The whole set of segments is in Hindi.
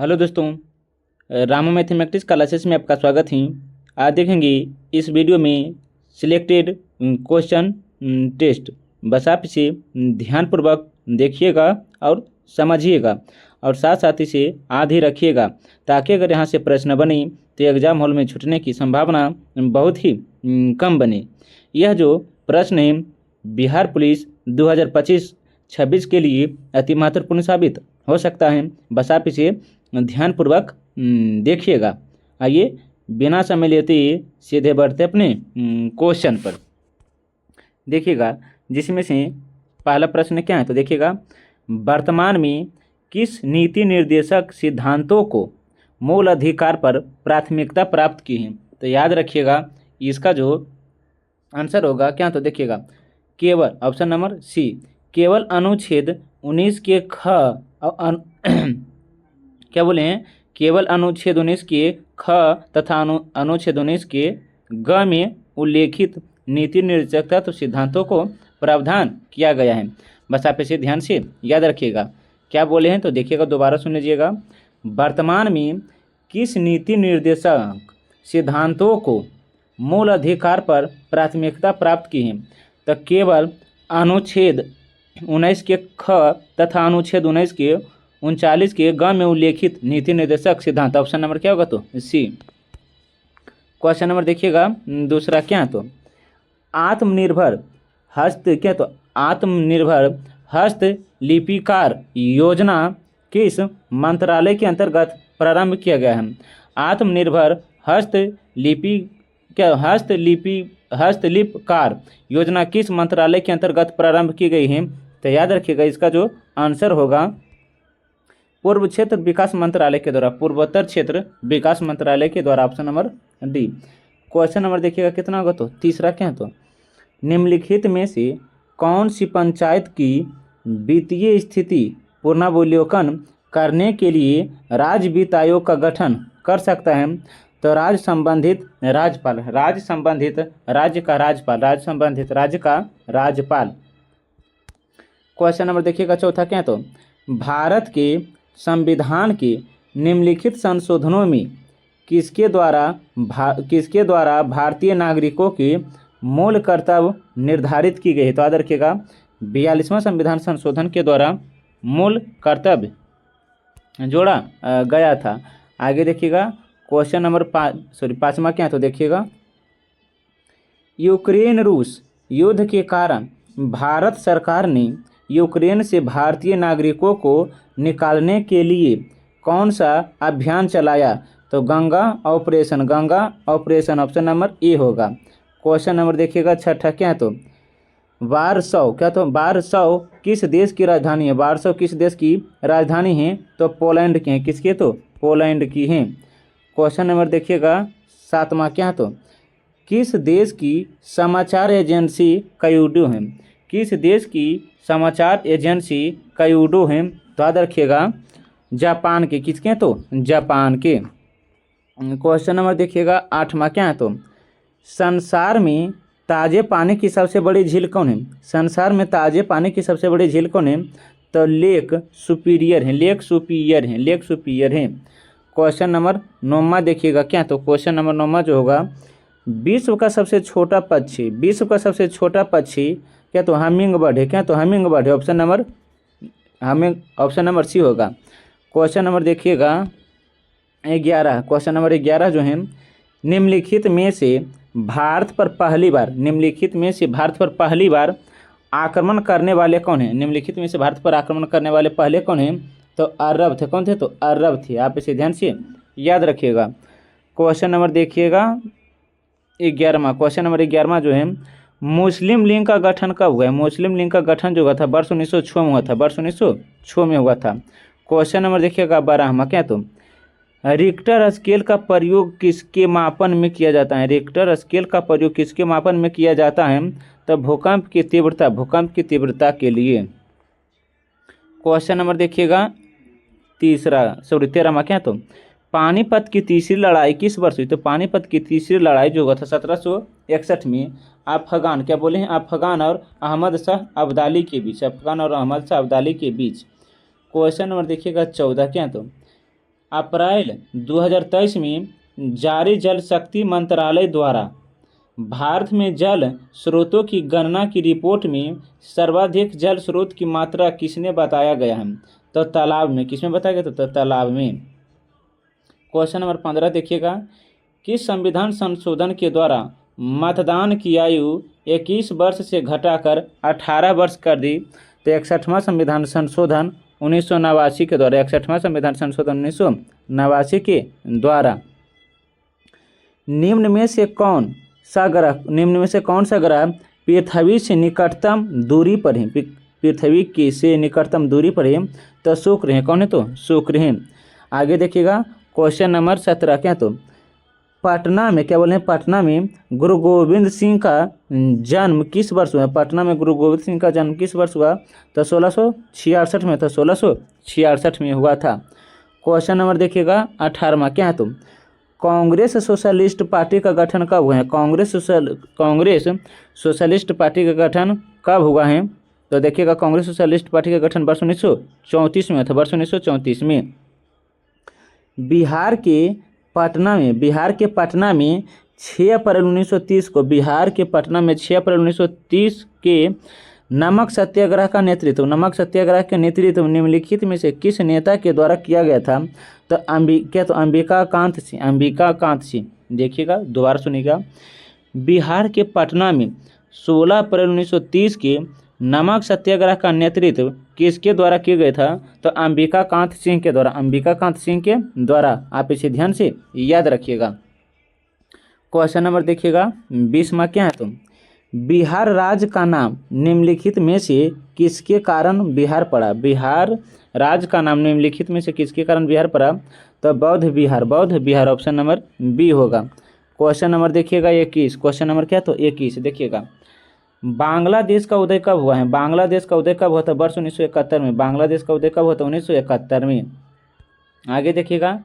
हेलो दोस्तों, रामू मैथमेटिक्स क्लासेस में आपका स्वागत है। आज देखेंगे इस वीडियो में सिलेक्टेड क्वेश्चन टेस्ट। बस आप इसे ध्यानपूर्वक देखिएगा और समझिएगा और साथ साथ इसे याद ही रखिएगा, ताकि अगर यहाँ से प्रश्न बने तो एग्जाम हॉल में छूटने की संभावना बहुत ही कम बने। यह जो प्रश्न है बिहार पुलिस 2025-26 के लिए अति महत्वपूर्ण साबित हो सकता है। बस आप इसे ध्यानपूर्वक देखिएगा। आइए बिना समय लेते सीधे बढ़ते अपने क्वेश्चन पर। देखिएगा, जिसमें से पहला प्रश्न क्या है तो देखिएगा, वर्तमान में किस नीति निर्देशक सिद्धांतों को मूल अधिकार पर प्राथमिकता प्राप्त की है। तो याद रखिएगा, इसका जो आंसर होगा क्या तो देखिएगा, केवल ऑप्शन नंबर सी, केवल अनुच्छेद 19 के ख और क्या बोले हैं, केवल अनुच्छेद 19 के ख तथा अनुच्छेद 19 के ग में उल्लेखित नीति निर्देशक तत्व सिद्धांतों को प्रावधान किया गया है। बस आप इसे ध्यान से याद रखिएगा। क्या बोले हैं तो देखिएगा, दोबारा सुन लीजिएगा। वर्तमान में किस नीति निर्देशक सिद्धांतों को मूल अधिकार पर प्राथमिकता प्राप्त की है। तो केवल अनुच्छेद 19 के ख तथा अनुच्छेद 19 के 39 के ग में उल्लेखित नीति निर्देशक सिद्धांत। ऑप्शन नंबर क्या होगा तो सी। क्वेश्चन नंबर देखिएगा दूसरा क्या तो, आत्मनिर्भर हस्तलिपिकार योजना किस मंत्रालय के अंतर्गत प्रारंभ किया गया है। आत्मनिर्भर हस्तलिपिकार योजना किस मंत्रालय के अंतर्गत प्रारंभ की गई है। तो याद रखिएगा, इसका जो आंसर होगा पूर्व क्षेत्र विकास मंत्रालय के द्वारा, पूर्वोत्तर क्षेत्र विकास मंत्रालय के द्वारा। Option number D. Question number देखिएगा कितना होगा तो तीसरा क्या है तो, निम्नलिखित में से कौन सी पंचायत की वित्तीय स्थिति पुनर्वलोकन करने के लिए राज्य वित्त आयोग का गठन कर सकता है। तो राज्य संबंधित राज्य का राज्यपाल। क्वेश्चन नंबर देखिएगा चौथा क्या तो, भारत के संविधान के निम्नलिखित संशोधनों में किसके द्वारा भारतीय नागरिकों के मूल कर्तव्य निर्धारित की गई है। तो याद रखिएगा, 42वां संविधान संशोधन के द्वारा मूल कर्तव्य जोड़ा गया था। आगे देखिएगा, क्वेश्चन नंबर पाँचवा क्या है तो देखिएगा, यूक्रेन रूस युद्ध के कारण भारत सरकार ने यूक्रेन से भारतीय नागरिकों को निकालने के लिए कौन सा अभियान चलाया। तो Ganga operation option number A होगा। क्वेश्चन नंबर देखिएगा छठा क्या तो, वारसो किस देश की राजधानी है। वारसो किस देश की राजधानी है। तो पोलैंड की है। किसके तो पोलैंड की है। क्वेश्चन नंबर देखिएगा सातवां क्या तो, किस देश की समाचार एजेंसी कयूडो है। किस देश की समाचार एजेंसी कयूडो है। तो याद रखिएगा, जापान के। किसके तो जापान के। क्वेश्चन नंबर देखिएगा आठवां क्या है तो, संसार में ताजे पानी की सबसे बड़ी झील कौन है। संसार में ताजे पानी की सबसे बड़ी झील कौन है। तो लेक सुपीरियर है। क्वेश्चन नंबर नौवां देखिएगा क्या तो, क्वेश्चन नंबर नौवां जो होगा, विश्व का सबसे छोटा पक्षी क्या तो हमिंग बर्ड है। ऑप्शन नंबर सी होगा। क्वेश्चन नंबर देखिएगा 11। क्वेश्चन नंबर 11 जो है, निम्नलिखित में से भारत पर पहली बार आक्रमण करने वाले कौन हैं। निम्नलिखित में से भारत पर आक्रमण करने वाले पहले कौन हैं। तो अरब थे। कौन थे तो अरब थे। आप इसे ध्यान से याद रखिएगा। क्वेश्चन नंबर देखिएगा 11वां। क्वेश्चन नंबर 11वां जो है, मुस्लिम लीग का गठन कब हुआ है। मुस्लिम लीग का गठन जो हुआ था वर्ष 1906 में हुआ था। क्वेश्चन नंबर देखिएगा 12वां क्या तो, रिक्टर स्केल का प्रयोग किसके मापन में किया जाता है। रिक्टर स्केल का प्रयोग किसके मापन में किया जाता है। तो भूकंप की तीव्रता के लिए। क्वेश्चन नंबर देखिएगा 13वां क्या तो, पानीपत की तीसरी लड़ाई किस वर्ष हुई। तो पानीपत की तीसरी लड़ाई जो हुआ था 1761 में अफगान और अहमद शाह अब्दाली के बीच। क्वेश्चन नंबर देखिएगा 14 क्या तो, अप्रैल 2023 में जारी जल शक्ति मंत्रालय द्वारा भारत में जल स्रोतों की गणना की रिपोर्ट में सर्वाधिक जल स्रोत की मात्रा किसने बताया गया है? तो तालाब में। किसमें बताया गया? तो तालाब में। क्वेश्चन नंबर 15 देखिएगा, किस संविधान संशोधन के द्वारा मतदान की आयु 21 वर्ष से घटाकर 18 वर्ष कर दी? तो 61वां संविधान संशोधन 1989 के द्वारा, 61वां संविधान संशोधन 1989 के द्वारा। निम्न में से कौन सा ग्रह पृथ्वी से निकटतम दूरी पर है? पृथ्वी की से निकटतम दूरी पर है? तो शुक्र है। कौन है? तो शुक्र है। आगे देखिएगा क्वेश्चन नंबर 17, क्या तो पटना में, क्या बोले हैं, पटना में गुरु गोविंद सिंह का जन्म किस वर्ष हुआ? पटना में गुरु गोविंद सिंह का जन्म किस वर्ष हुआ? तो 1666 में। तो 1666 में हुआ था। क्वेश्चन नंबर देखिएगा 18वां, क्या है तो कांग्रेस सोशलिस्ट पार्टी का गठन कब हुआ है? कांग्रेस सोशलिस्ट पार्टी का गठन कब हुआ है? तो देखिएगा कांग्रेस सोशलिस्ट पार्टी का गठन वर्ष 1934 में था, वर्ष 1934 में। बिहार के पटना में 6 अप्रैल 1930 को, बिहार के पटना में 6 अप्रैल 1930 के नमक सत्याग्रह का नेतृत्व निम्नलिखित में से किस नेता के द्वारा किया गया था? तो अंबिकाकांत सिंह। देखिएगा दोबारा सुनिएगा, बिहार के पटना में 16 अप्रैल 1930 के नमक सत्याग्रह का नेतृत्व किसके द्वारा किया गया था? तो अंबिकाकांत सिंह के द्वारा। आप इसे ध्यान से याद रखिएगा। क्वेश्चन नंबर देखिएगा 20वां, क्या है तो बिहार राज्य का नाम निम्नलिखित में से किसके कारण बिहार पड़ा? बिहार राज्य का नाम निम्नलिखित में से किसके कारण बिहार पड़ा? तो बौद्ध बिहार ऑप्शन नंबर बी होगा। क्वेश्चन नंबर देखिएगा 21, क्वेश्चन नंबर क्या तो 21 देखिएगा, बांग्लादेश का उदय कब हुआ है? बांग्लादेश का उदय कब हुआ था? वर्ष 1971 में। बांग्लादेश का उदय कब हुआ था? 1971 में। आगे देखिएगा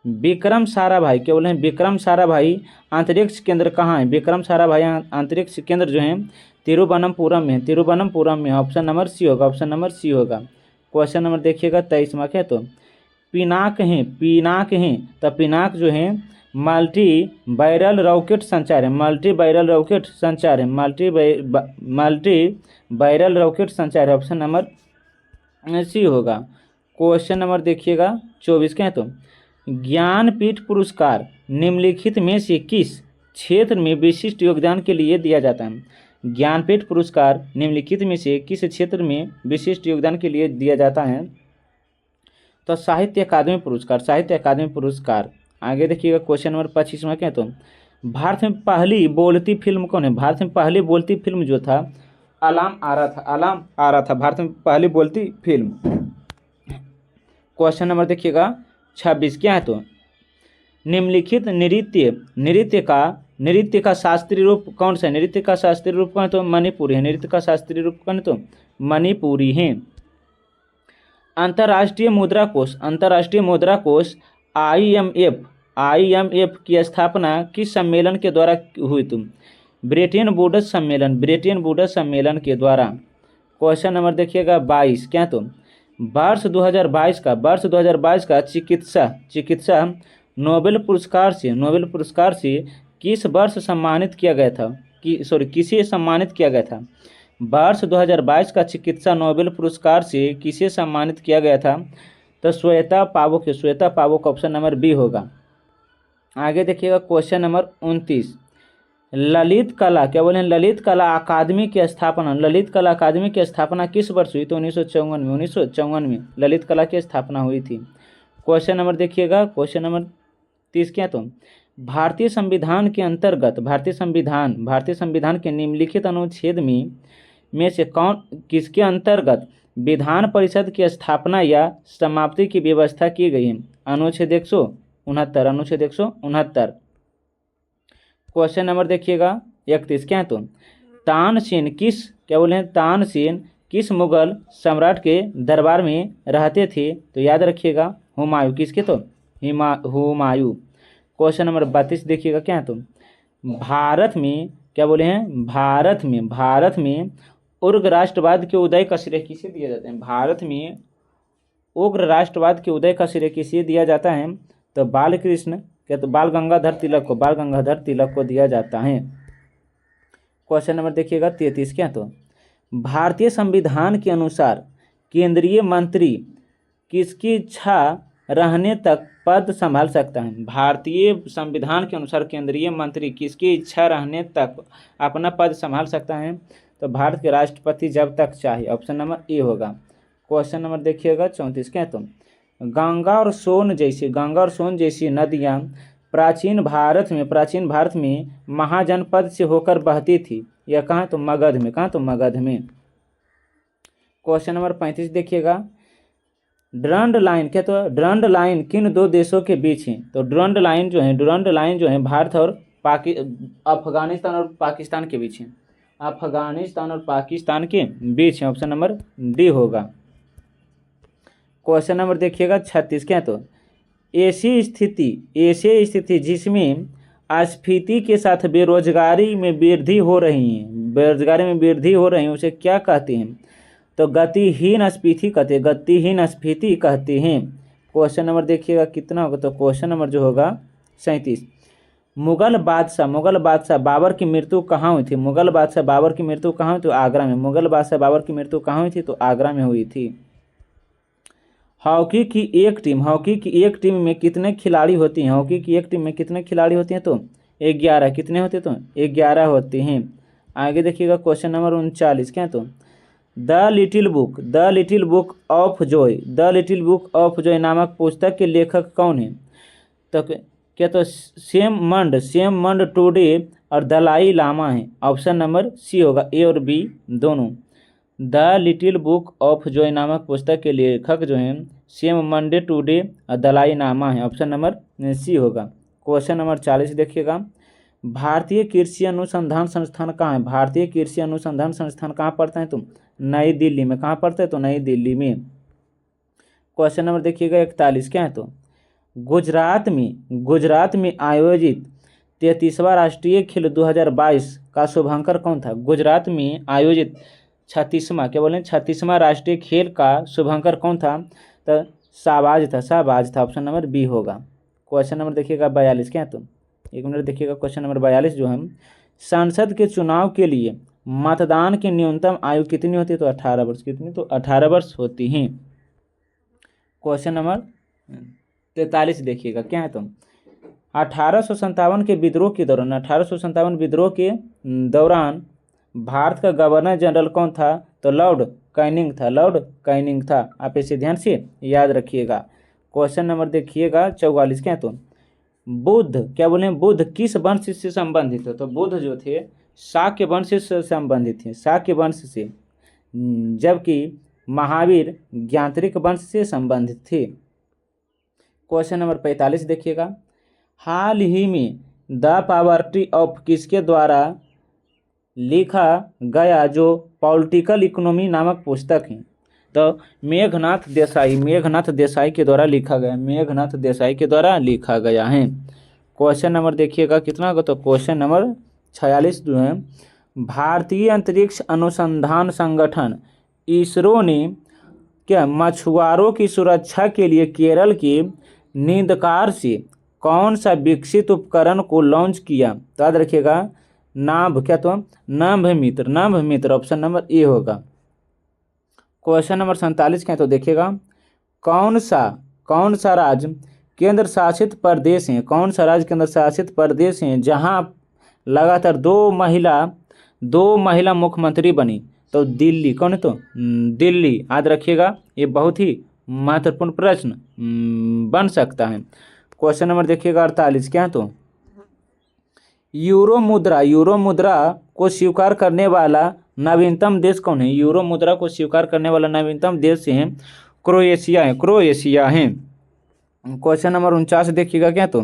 विक्रम साराभाई, क्या बोले हैं, विक्रम साराभाई अंतरिक्ष केंद्र कहाँ है? विक्रम साराभाई अंतरिक्ष केंद्र जो है तिरुवनंतपुरम में। ऑप्शन नंबर सी होगा। क्वेश्चन नंबर देखिएगा 23वां, क्या तो पिनाक है। तो पिनाक जो है मल्टी बैरल रॉकेट संचार है। मल्टी बैरल रॉकेट संचार है। ऑप्शन नंबर सी होगा। क्वेश्चन नंबर देखिएगा 24, क्या है तो ज्ञानपीठ पुरस्कार निम्नलिखित में से किस क्षेत्र में विशिष्ट योगदान के लिए दिया जाता है? ज्ञानपीठ पुरस्कार निम्नलिखित में से किस क्षेत्र में विशिष्ट योगदान के लिए दिया जाता है? तो साहित्य अकादमी पुरस्कार। आगे देखिएगा क्वेश्चन नंबर 25वां, क्या तो भारत में पहली बोलती फिल्म कौन है? भारत में पहली बोलती फिल्म जो था अलाम आ रहा था। भारत में पहली बोलती फिल्म। क्वेश्चन नंबर देखिएगा 26, क्या है तो निम्नलिखित नृत्य का शास्त्रीय रूप कौन सा है? नृत्य का शास्त्रीय रूप कौन है? तो मणिपुरी है। नृत्य का शास्त्रीय रूप कौन है? तो मणिपुरी है। अंतर्राष्ट्रीय मुद्रा कोष IMF की स्थापना किस सम्मेलन के द्वारा हुई? तुम ब्रेटन वुड्स सम्मेलन के द्वारा। क्वेश्चन नंबर देखिएगा 22, क्या तो वर्ष 2022 का चिकित्सा नोबेल पुरस्कार से किस वर्ष सम्मानित किया गया था? किसे सम्मानित किया गया था? वर्ष 2022 का चिकित्सा नोबेल पुरस्कार से किसे सम्मानित किया गया था? तो श्वेता पावक ऑप्शन नंबर बी होगा। आगे देखिएगा क्वेश्चन नंबर 29, ललित कला, क्या बोले हैं, ललित कला अकादमी की स्थापना किस वर्ष हुई? तो 1954 में ललित कला की स्थापना हुई थी। क्वेश्चन नंबर देखिएगा क्वेश्चन नंबर 30, क्या तो भारतीय संविधान के निम्नलिखित अनुच्छेद में से किसके अंतर्गत विधान परिषद की स्थापना या समाप्ति की व्यवस्था की गई है? अनुच्छेद 169। क्वेश्चन नंबर देखिएगा 31, क्या है तो तानसेन किस मुगल सम्राट के दरबार में रहते थे? तो याद रखिएगा हुमायूं। किसके? तो हुमायूं। क्वेश्चन नंबर 32 देखिएगा, क्या है तो भारत में उग्र राष्ट्रवाद के उदय का श्रेय किसे दिया जाता है? भारत में उग्र राष्ट्रवाद के उदय का श्रेय किसे दिया जाता है? तो बाल कृष्ण क्या तो बाल गंगाधर तिलक को दिया जाता है। क्वेश्चन नंबर देखिएगा 33 क्या तो भारतीय संविधान के अनुसार केंद्रीय मंत्री किसकी इच्छा रहने तक पद संभाल सकता है? भारतीय संविधान के अनुसार केंद्रीय मंत्री किसकी इच्छा रहने तक अपना पद संभाल सकता है? तो भारत के राष्ट्रपति जब तक चाहे। ऑप्शन नंबर ए होगा। क्वेश्चन नंबर देखिएगा 34 क्या तो गंगा और सोन जैसी नदियाँ प्राचीन भारत में महाजनपद से होकर बहती थी। यह कहाँ? तो मगध में। क्वेश्चन नंबर 35 देखिएगा ड्रंड लाइन क्या तो ड्रंड लाइन किन दो देशों के बीच है? तो ड्रंड लाइन जो है भारत और अफगानिस्तान और पाकिस्तान के बीच है। ऑप्शन नंबर डी होगा। क्वेश्चन नंबर देखिएगा 36 क्या तो ऐसी स्थिति जिसमें स्फीति के साथ बेरोजगारी में वृद्धि हो रही है उसे क्या कहते हैं? तो गतिहीन स्फीति कहते हैं। क्वेश्चन नंबर देखिएगा कितना होगा? तो क्वेश्चन नंबर जो होगा 37 मुगल बादशाह बाबर की मृत्यु कहाँ हुई थी? तो आगरा में। मुगल बादशाह बाबर की मृत्यु कहाँ हुई थी? तो आगरा में हुई थी। हॉकी की एक टीम में कितने खिलाड़ी होती हैं? तो 11। कितने होते? तो 11 होते हैं। आगे देखिएगा क्वेश्चन नंबर 39 क्या तो the little book of Joy नामक पुस्तक के लेखक कौन है? तो क्या तो सेम मंड टुडे और दलाई लामा है। ऑप्शन नंबर सी होगा। ए और बी दोनों। The little book of Joy नामक पुस्तक के लेखक जो हैं सेम मंडे टुडे और दलाई लामा है। ऑप्शन नंबर सी होगा। क्वेश्चन नंबर 40 देखिएगा भारतीय कृषि अनुसंधान संस्थान कहाँ है? कहाँ पड़ता है? तुम नई दिल्ली में। कहाँ पड़ता है? तो नई दिल्ली में। क्वेश्चन नंबर देखिएगा 41 क्या है? तो गुजरात में आयोजित 33वां राष्ट्रीय खेल 2022 का शुभांकर कौन था? गुजरात में आयोजित 36वां राष्ट्रीय खेल का शुभांकर कौन था? तो शाहबाज था। ऑप्शन नंबर बी होगा। क्वेश्चन नंबर देखिएगा 42 क्या है? तो एक मिनट देखिएगा क्वेश्चन नंबर 42 जो है संसद के चुनाव के लिए मतदान की न्यूनतम आयु कितनी होती है? तो 18 वर्ष। कितनी? तो 18 वर्ष होती हैं। क्वेश्चन नंबर 43 देखिएगा क्या है? तो 1857 के विद्रोह के दौरान भारत का गवर्नर जनरल कौन था? तो लॉर्ड कैनिंग था। आप इसे ध्यान से याद रखिएगा। क्वेश्चन नंबर देखिएगा 44 क्या है? तो बुद्ध किस वंश से संबंधित है? तो बुद्ध जो थे शाक्य वंश से संबंधित थे। जबकि महावीर ज्ञात्रिक वंश से संबंधित थे। क्वेश्चन नंबर 45 देखिएगा हाल ही में द पॉवर्टी ऑफ किसके द्वारा लिखा गया जो पॉलिटिकल इकोनॉमी नामक पुस्तक है? तो मेघनाथ देसाई के द्वारा लिखा गया है। क्वेश्चन नंबर देखिएगा कितना होगा? तो क्वेश्चन नंबर 46 जो है भारतीय अंतरिक्ष अनुसंधान संगठन इसरो ने क्या मछुआरों की सुरक्षा के लिए केरल के नींदकार से कौन सा विकसित उपकरण को लॉन्च किया? तो याद रखिएगा नाभ मित्र। ऑप्शन नंबर ए होगा। क्वेश्चन नंबर 47 क्या है? तो देखिएगा कौन सा राज्य केंद्र शासित प्रदेश हैं जहां लगातार दो महिला मुख्यमंत्री बनी? तो दिल्ली। कौन है? तो दिल्ली। याद रखिएगा ये बहुत ही महत्वपूर्ण प्रश्न बन सकता है। क्वेश्चन नंबर देखिएगा 48 क्या है? तो यूरो मुद्रा को स्वीकार करने वाला नवीनतम देश कौन है? यूरो मुद्रा को स्वीकार करने वाला नवीनतम देश है क्रोएशिया है। क्वेश्चन नंबर 49 देखिएगा क्या? तो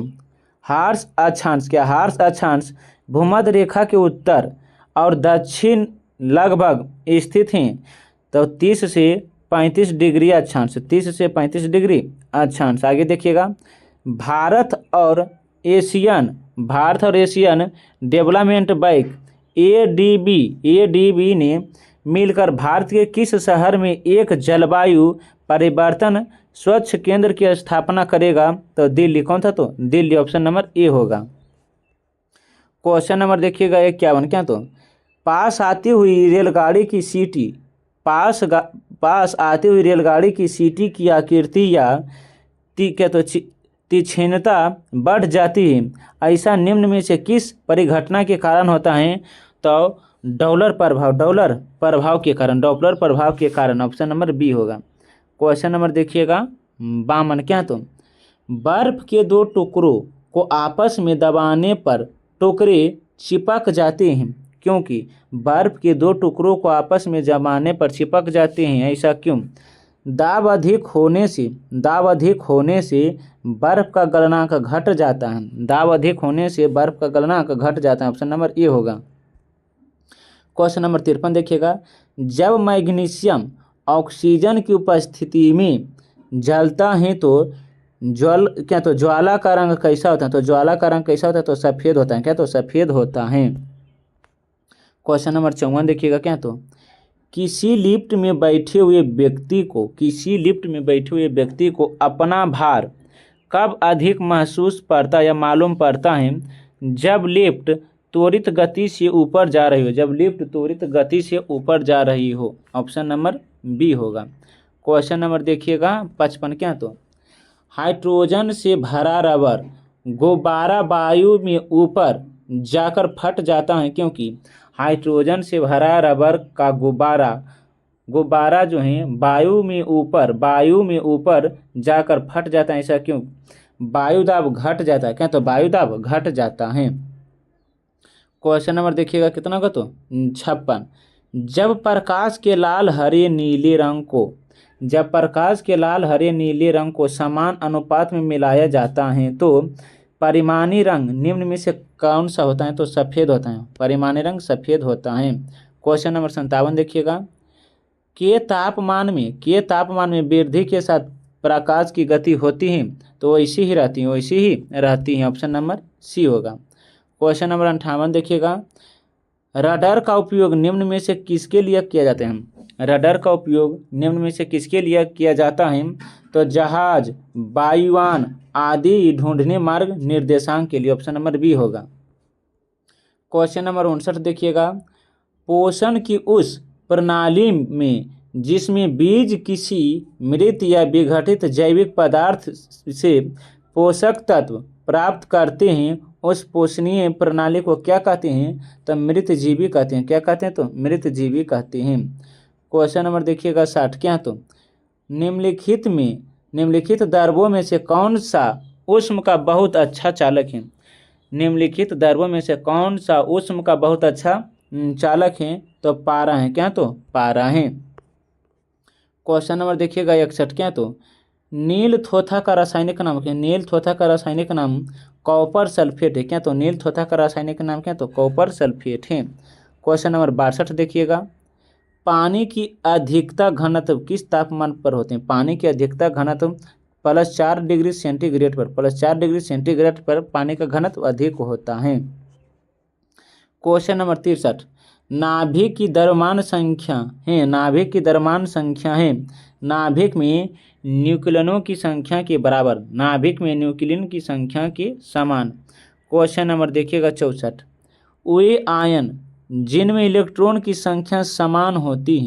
हार्श अक्षांश भूमध्य रेखा के उत्तर और दक्षिण लगभग स्थित हैं। तो 30 से 35 डिग्री अक्षांश। आगे देखिएगा भारत और एशियन डेवलपमेंट बैंक एडीबी ने मिलकर भारत के किस शहर में एक जलवायु परिवर्तन स्वच्छ केंद्र की स्थापना करेगा? तो दिल्ली। कौन था? तो दिल्ली, ऑप्शन नंबर ए होगा। क्वेश्चन नंबर देखिएगा 51, क्या तो पास आती हुई रेलगाड़ी की सीटी, पास आती हुई रेलगाड़ी की सीटी की आकृति या क्या तो तीक्ष्णता बढ़ जाती है, ऐसा निम्न में से किस परिघटना के कारण होता है? तो डॉलर प्रभाव के कारण, डॉपलर प्रभाव के कारण, ऑप्शन नंबर बी होगा। क्वेश्चन नंबर देखिएगा 52, क्या तो बर्फ के दो टुकड़ों को आपस में दबाने पर टुकड़े चिपक जाते हैं, क्योंकि बर्फ के दो टुकड़ों को आपस में दबाने पर चिपक जाते हैं, ऐसा क्यों? दाब अधिक होने से बर्फ का गलनांक घट जाता है, दाब अधिक होने से बर्फ का गलनांक घट जाता है, ऑप्शन नंबर ए होगा। क्वेश्चन नंबर 53 देखिएगा, जब मैग्नीशियम ऑक्सीजन की उपस्थिति में जलता है तो ज्वाला का रंग कैसा होता है? तो ज्वाला का रंग कैसा होता है? तो सफ़ेद होता है। क्या? तो सफ़ेद होता है। क्वेश्चन नंबर 54 देखिएगा, क्या तो किसी लिफ्ट में बैठे हुए व्यक्ति को अपना भार कब अधिक महसूस पड़ता या मालूम पड़ता है? जब लिफ्ट त्वरित गति से ऊपर जा रही हो, ऑप्शन नंबर बी होगा। क्वेश्चन नंबर देखिएगा 55, क्या तो हाइड्रोजन से भरा रबर गुब्बारा वायु में ऊपर जाकर फट जाता है, क्योंकि हाइड्रोजन से भरा रबर का गुब्बारा जो है वायु में ऊपर जाकर फट जाता है, ऐसा क्यों? वायुदाब घट जाता है। क्या? तो वायुदाब घट जाता है। क्वेश्चन नंबर देखिएगा कितना का? तो 56, जब प्रकाश के लाल हरे नीले रंग को समान अनुपात में मिलाया जाता है तो परिमाणी रंग निम्न में से कौन सा होता है? तो सफ़ेद होता है, परिमाणी रंग सफ़ेद होता है। क्वेश्चन नंबर 57 देखिएगा, के तापमान में वृद्धि के साथ प्रकाश की गति होती है? तो वैसी ही रहती है, ऑप्शन नंबर सी होगा। क्वेश्चन नंबर 58 देखिएगा, रडार का उपयोग निम्न में से किसके लिए किया जाता है? रडार का उपयोग निम्न में से किसके लिए किया जाता है? तो जहाज, वायुयान आदि ढूंढने मार्ग निर्देशांक के लिए, ऑप्शन नंबर बी होगा। क्वेश्चन नंबर 59 देखिएगा, पोषण की उस प्रणाली में जिसमें बीज किसी मृत या विघटित जैविक पदार्थ से पोषक तत्व प्राप्त करते हैं, उस पोषणीय प्रणाली को क्या कहते हैं? तो मृतजीवी कहते हैं। क्या कहते हैं? तो मृतजीवी कहते हैं। क्वेश्चन नंबर देखिएगा 60, क्या तो निम्नलिखित द्रव्यों में से कौन सा ऊष्म का बहुत अच्छा चालक है? निम्नलिखित द्रव्यों में से कौन सा ऊष्म का बहुत अच्छा चालक है? तो पारा है। क्या? तो पारा है। क्वेश्चन नंबर देखिएगा 61, क्या तो नील थोथा का रासायनिक नाम क्या? नील थोथा का रासायनिक नाम कॉपर सल्फेट है। क्या? तो नील थोथा का रासायनिक नाम क्या? तो कॉपर सल्फेट है। क्वेश्चन नंबर 62 देखिएगा, पानी की अधिकता घनत्व किस तापमान पर होते हैं? पानी की अधिकता घनत्व +4 डिग्री सेंटीग्रेड पर पानी का घनत्व अधिक होता है। क्वेश्चन नंबर 63, नाभिक की द्रव्यमान संख्या है नाभिक में न्यूक्लियनों की संख्या के बराबर, नाभिक में न्यूक्लियन की संख्या के समान। क्वेश्चन नंबर देखिएगा 64, वे आयन जिनमें इलेक्ट्रॉन की संख्या समान होती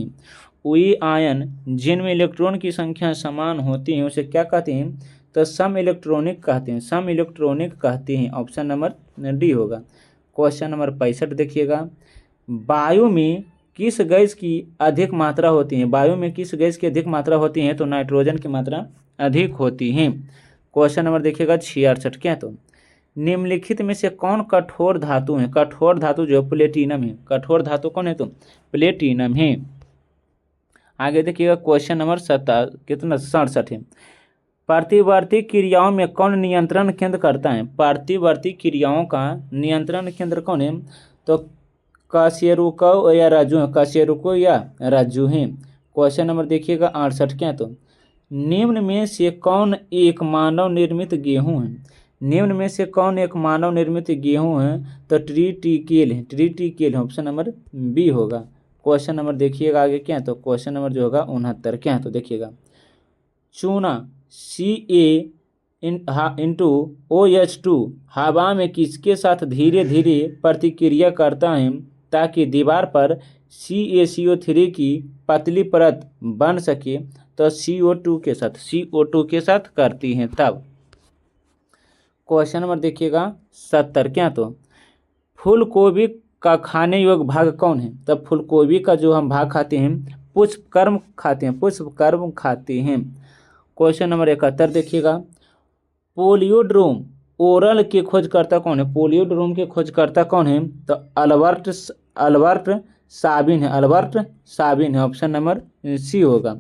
है उसे क्या कहते हैं? तो सम इलेक्ट्रॉनिक कहते हैं, ऑप्शन नंबर डी होगा। क्वेश्चन नंबर 65 देखिएगा, वायु में किस गैस की अधिक मात्रा होती है? वायु में किस गैस की अधिक मात्रा होती है? तो नाइट्रोजन की मात्रा अधिक होती है। क्वेश्चन नंबर देखिएगा 66, क्या तो निम्नलिखित में से कौन कठोर धातु है? कठोर धातु जो प्लेटिनम है। कठोर धातु कौन है? तो प्लेटिनम है। आगे देखिएगा क्वेश्चन नंबर 67 है, प्रतिवर्ती क्रियाओं में कौन नियंत्रण केंद्र करता है? प्रतिवर्ती क्रियाओं का नियंत्रण केंद्र कौन है? तो कशेरुको या राजू है। क्वेश्चन नंबर देखिएगा 68, क्या तो निम्न में से कौन एक मानव निर्मित गेहूँ है? तो ट्रिटिकेल है, ऑप्शन नंबर बी होगा। क्वेश्चन नंबर देखिएगा आगे, क्या तो क्वेश्चन नंबर जो होगा 69, क्या तो देखिएगा, चूना इंटू OH2 हवा में किसके साथ धीरे धीरे प्रतिक्रिया करता है ताकि दीवार पर CaCO3 की पतली परत बन सके? तो CO2 के साथ करती हैं तब। क्वेश्चन नंबर देखिएगा 70। क्या तो फूलगोभी का खाने योग्य भाग कौन है? तब फूलगोभी का जो हम भाग खाते हैं पुष्पकर्म खाते हैं। क्वेश्चन नंबर 71 देखिएगा पोलियोड्रोम ओरल के खोजकर्ता कौन है? पोलियोड्रोम के खोजकर्ता कौन है? तो अल्बर्ट साबिन है। ऑप्शन नंबर सी होगा।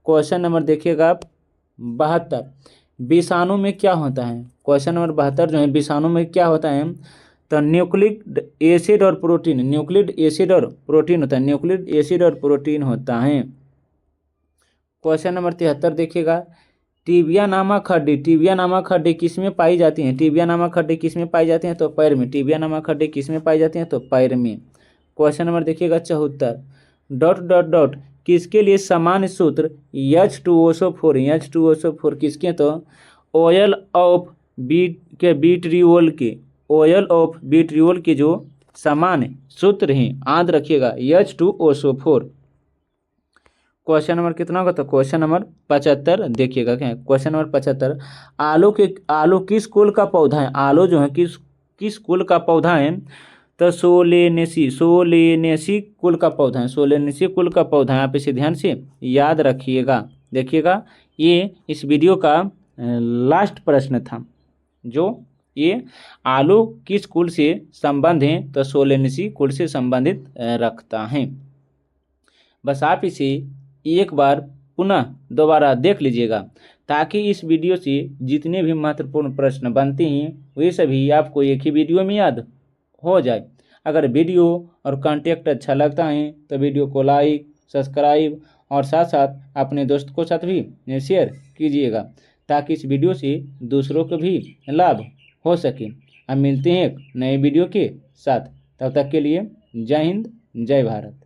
क्वेश्चन नंबर देखिएगा 72 विषाणु में क्या होता है? क्वेश्चन नंबर 72 जो है विषाणु में क्या होता है? तो न्यूक्लिक एसिड और प्रोटीन होता है। क्वेश्चन नंबर 73 देखिएगा टिबिया नामक हड्डी किसमें पाई जाती है? तो पैर में। टिबिया नामक हड्डी किसमें पाई जाती है? तो पैर में। क्वेश्चन नंबर देखिएगा 74 किसके लिए सामान्य सूत्र H2SO4 किसके? तो ऑयल ऑफ विट्रियोल के जो सामान्य सूत्र हैं याद रखिएगा H2SO4। क्वेश्चन नंबर कितना होगा? तो क्वेश्चन नंबर 75 देखिएगा क्या है। क्वेश्चन नंबर 75 आलू किस कुल का पौधा है? आलू जो है किस कुल का पौधा है? तो सोलेनेसी कुल का पौधा है। आप इसे ध्यान से याद रखिएगा। देखिएगा ये इस वीडियो का लास्ट प्रश्न था जो ये आलू किस कुल से संबंध है? तो सोलेनेसी कुल से संबंधित रखता है। बस आप इसे एक बार पुनः दोबारा देख लीजिएगा ताकि इस वीडियो से जितने भी महत्वपूर्ण प्रश्न बनते हैं वे सभी आपको एक ही वीडियो में याद हो जाए। अगर वीडियो और कंटेंट अच्छा लगता है तो वीडियो को लाइक, सब्सक्राइब और साथ साथ अपने दोस्त को साथ भी शेयर कीजिएगा ताकि इस वीडियो से दूसरों को भी लाभ हो सके। अब मिलते हैं एक नए वीडियो के साथ, तब तक के लिए जय हिंद, जय भारत।